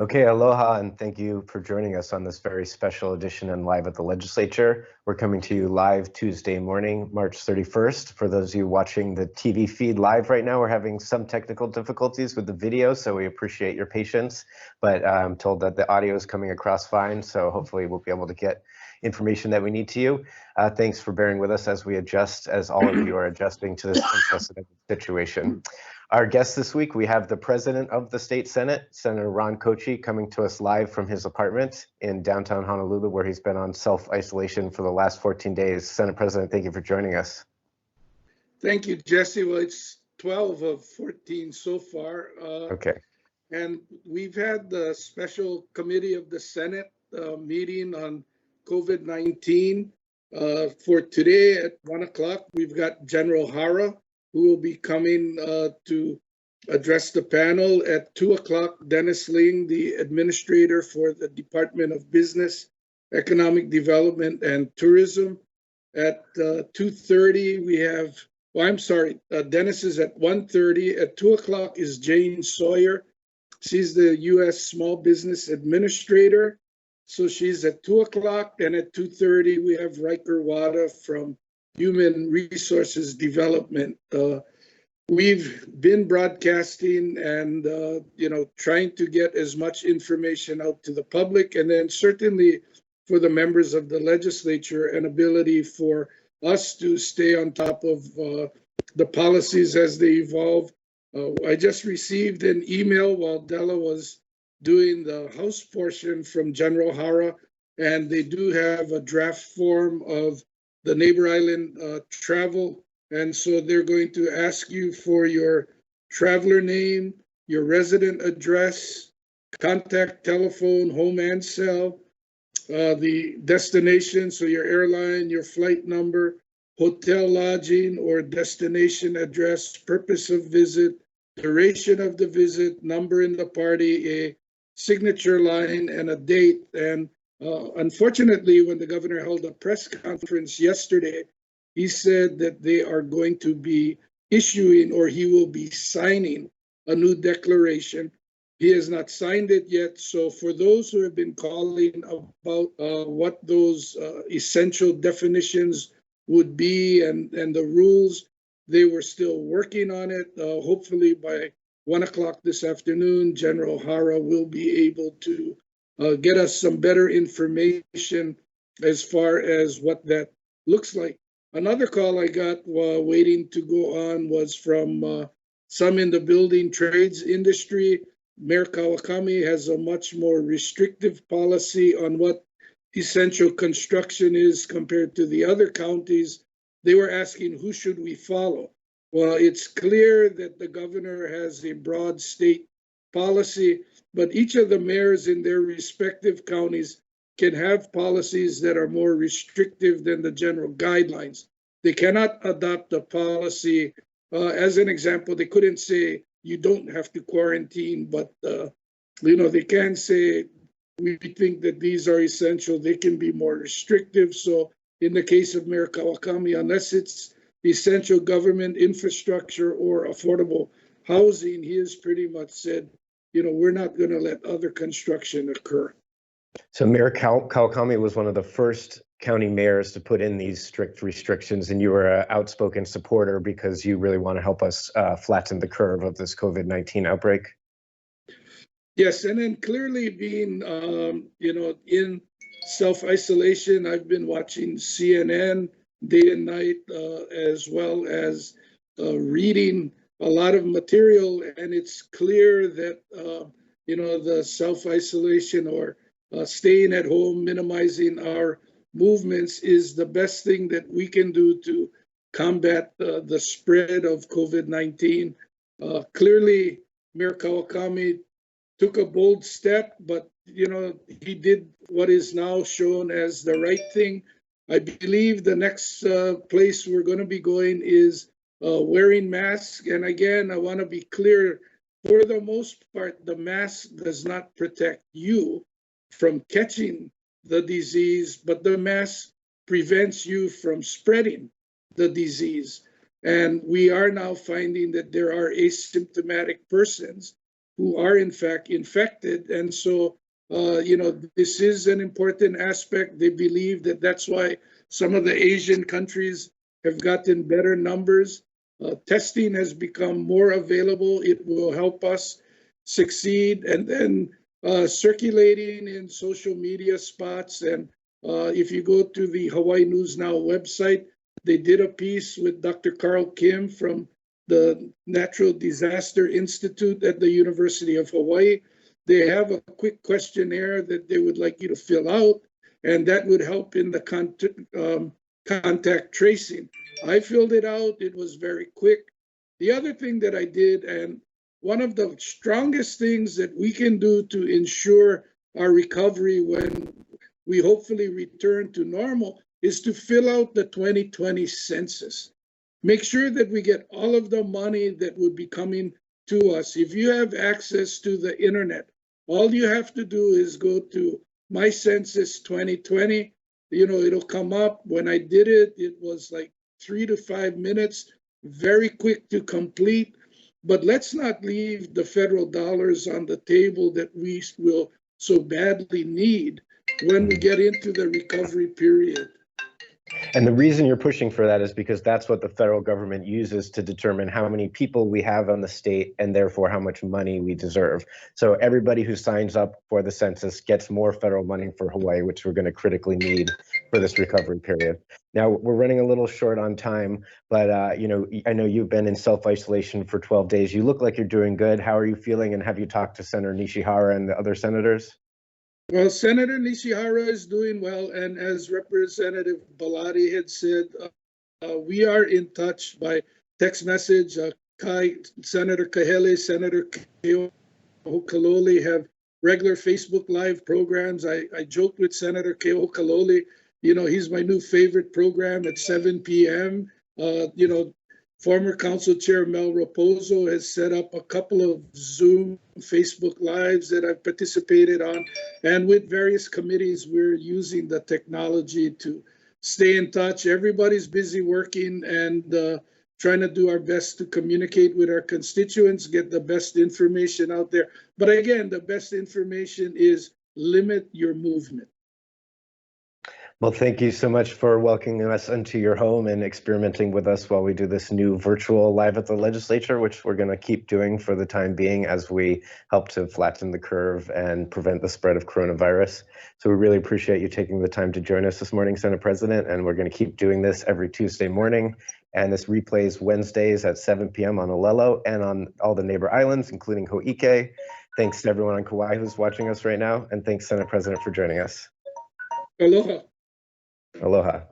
Okay, aloha, and thank you for joining us on this very special edition and Live at the Legislature. We're coming to you live Tuesday morning, March 31st. For those of you watching the TV feed live right now, we're having some technical difficulties with the video, so we appreciate your patience. But I'm told that the audio is coming across fine, so hopefully we'll be able to get information that we need to you. Thanks for bearing with us as we adjust, as all of you are adjusting to this unprecedented situation. Our guest this week, we have the President of the State Senate, Senator Ron Kouchi, coming to us live from his apartment in downtown Honolulu, where he's been on self-isolation for the last 14 days. Senate President, thank you for joining us. Thank you, Jesse. Well, it's 12 of 14 so far. Okay. And we've had the special committee of the Senate meeting on COVID-19. For today at 1 o'clock, we've got General Hara, who will be coming to address the panel. At 2 o'clock, Dennis Ling, the administrator for the Department of Business, Economic Development, and Tourism. At 2:30, we have, Dennis is at 1:30. At 2 o'clock is Jane Sawyer. She's the U.S. Small Business Administrator. So she's at 2 o'clock. And at 2:30, we have Riker Wada from Human Resources Development. We've been broadcasting and trying to get as much information out to the public, and then certainly for the members of the legislature, an ability for us to stay on top of the policies as they evolve. I just received an email while Della was doing the House portion from General Hara, and they do have a draft form of the Neighbor Island travel. And so they're going to ask you for your traveler name, your resident address, contact telephone, home and cell, the destination, so your airline, your flight number, hotel lodging or destination address, purpose of visit, duration of the visit, number in the party, a signature line, and a date. And unfortunately, when the governor held a press conference yesterday, he said that they are going to be issuing, or he will be signing, a new declaration. He has not signed it yet. So for those who have been calling about what those essential definitions would be and the rules, they were still working on it. Hopefully by 1 o'clock this afternoon, General Hara will be able to get us some better information as far as what that looks like. Another call I got while waiting to go on was from some in the building trades industry. Mayor Kawakami has a much more restrictive policy on what essential construction is compared to the other counties. They were asking, who should we follow? Well, it's clear that the governor has a broad state policy, but each of the mayors in their respective counties can have policies that are more restrictive than the general guidelines. They cannot adopt a policy. As an example, they couldn't say you don't have to quarantine, but they can say we think that these are essential. They can be more restrictive. So in the case of Mayor Kawakami, unless it's essential government infrastructure or affordable housing, he has pretty much said, we're not going to let other construction occur. So Mayor Kawakami was one of the first county mayors to put in these strict restrictions, and you were an outspoken supporter because you really want to help us flatten the curve of this COVID-19 outbreak. Yes, and then clearly being, in self-isolation, I've been watching CNN day and night, as well as reading a lot of material, and it's clear that, the self-isolation or staying at home, minimizing our movements is the best thing that we can do to combat the spread of COVID-19. Clearly, Mayor Kawakami took a bold step, but he did what is now shown as the right thing. I believe the next place we're going to be going is wearing masks. And again, I want to be clear, for the most part, the mask does not protect you from catching the disease, but the mask prevents you from spreading the disease. And we are now finding that there are asymptomatic persons who are in fact infected. And so, this is an important aspect. They believe that that's why some of the Asian countries have gotten better numbers. Testing has become more available. It will help us succeed. And then circulating in social media spots. And if you go to the Hawaii News Now website, they did a piece with Dr. Carl Kim from the Natural Disaster Institute at the University of Hawaii. They have a quick questionnaire that they would like you to fill out, and that would help in the contact tracing. I filled it out. It was very quick. The other thing that I did, and one of the strongest things that we can do to ensure our recovery when we hopefully return to normal, is to fill out the 2020 census. Make sure that we get all of the money that would be coming to us. If you have access to the internet, all you have to do is go to My Census 2020. It'll come up. When I did it, it was like 3 to 5 minutes, very quick to complete. But let's not leave the federal dollars on the table that we will so badly need when we get into the recovery period. And the reason you're pushing for that is because that's what the federal government uses to determine how many people we have on the state and therefore how much money we deserve. So everybody who signs up for the census gets more federal money for Hawaii, which we're going to critically need for this recovery period. Now, we're running a little short on time, but I know you've been in self-isolation for 12 days. You look like you're doing good. How are you feeling? And have you talked to Senator Nishihara and the other senators? Well, Senator Nishihara is doing well, and as Representative Baladi had said, we are in touch by text message. Senator Kahele, Senator Keokaloli have regular Facebook Live programs. I joked with Senator Keokaloli, he's my new favorite program at 7 p.m. Former Council Chair Mel Raposo has set up a couple of Zoom Facebook Lives that I've participated on. And with various committees, we're using the technology to stay in touch. Everybody's busy working and trying to do our best to communicate with our constituents, get the best information out there. But again, the best information is limit your movement. Well, thank you so much for welcoming us into your home and experimenting with us while we do this new virtual Live at the Legislature, which we're going to keep doing for the time being as we help to flatten the curve and prevent the spread of coronavirus. So we really appreciate you taking the time to join us this morning, Senate President, and we're going to keep doing this every Tuesday morning. And this replays Wednesdays at 7 p.m. on Olelo and on all the neighbor islands, including Ho'ike. Thanks to everyone on Kauai who's watching us right now, and thanks, Senate President, for joining us. Aloha. Aloha.